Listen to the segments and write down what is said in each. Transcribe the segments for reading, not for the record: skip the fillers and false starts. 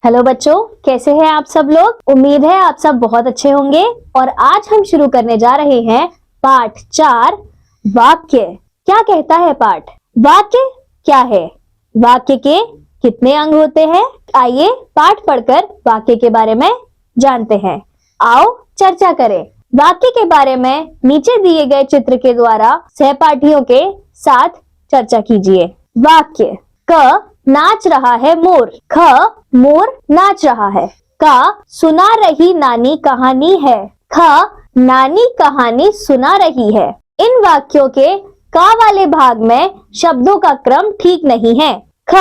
Hello बच्चों, कैसे हैं आप सब लोग। उम्मीद है आप सब बहुत अच्छे होंगे। और आज हम शुरू करने जा रहे हैं पाठ 4 वाक्य। क्या कहता है पाठ? वाक्य क्या है? वाक्य के कितने अंग होते हैं? आइए पाठ पढ़कर वाक्य के बारे में जानते हैं। आओ चर्चा करें। वाक्य के बारे में नीचे दिए गए चित्र के द्वारा सहपाठियों के साथ चर्चा कीजिए। वाक्य: क नाच रहा है मोर। ख मोर नाच रहा है। का सुना रही नानी कहानी है। ख नानी कहानी सुना रही है। इन वाक्यों के का वाले भाग में शब्दों का क्रम ठीक नहीं है। ख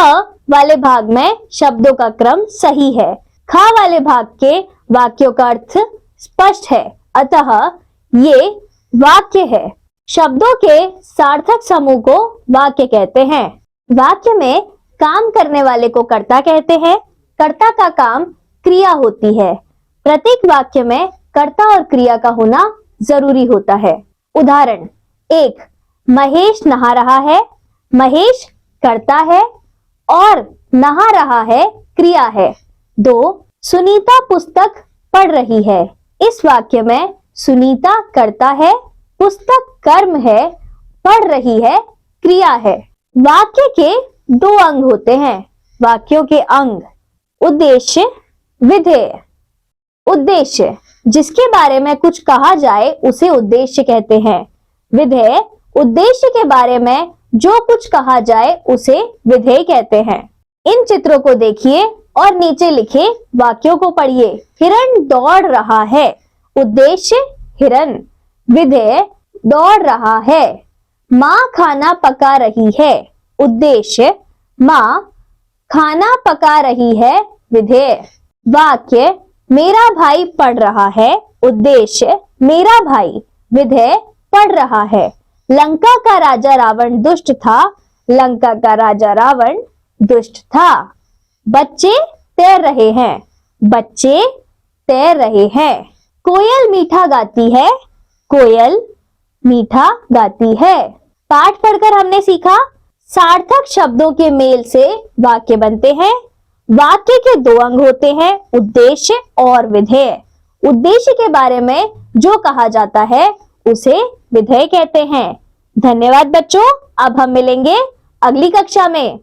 वाले भाग में शब्दों का क्रम सही है। ख वाले भाग के वाक्यों का अर्थ स्पष्ट है, अतः ये वाक्य है। शब्दों के सार्थक समूह को वाक्य कहते हैं। वाक्य में काम करने वाले को कर्ता कहते हैं। कर्ता का काम क्रिया होती है। प्रत्येक वाक्य में कर्ता और क्रिया का होना जरूरी होता है। उदाहरण: 1. महेश नहा रहा है। महेश कर्ता है और नहा रहा है क्रिया है। 2. सुनीता पुस्तक पढ़ रही है। इस वाक्य में सुनीता कर्ता है, पुस्तक कर्म है, पढ़ रही है क्रिया है। वाक्य के 2 अंग होते हैं। वाक्यों के अंग: उद्देश्य, विधेय। उद्देश्य: जिसके बारे में कुछ कहा जाए उसे उद्देश्य कहते हैं। विधेय: उद्देश्य के बारे में जो कुछ कहा जाए उसे विधेय कहते हैं। इन चित्रों को देखिए और नीचे लिखे वाक्यों को पढ़िए। हिरण दौड़ रहा है। उद्देश्य हिरण, विधेय दौड़ रहा है। माँ खाना पका रही है। उद्देश्य माँ खाना पका रही है, विधेय। वाक्य: मेरा भाई पढ़ रहा है। उद्देश्य मेरा भाई, विधेय पढ़ रहा है। लंका का राजा रावण दुष्ट था। लंका का राजा रावण दुष्ट था। बच्चे तैर रहे हैं। बच्चे तैर रहे हैं। कोयल मीठा गाती है। कोयल मीठा गाती है। पाठ पढ़कर हमने सीखा सार्थक शब्दों के मेल से वाक्य बनते हैं। वाक्य के 2 अंग होते हैं, उद्देश्य और विधेय। उद्देश्य के बारे में जो कहा जाता है उसे विधेय कहते हैं। धन्यवाद बच्चों, अब हम मिलेंगे अगली कक्षा में।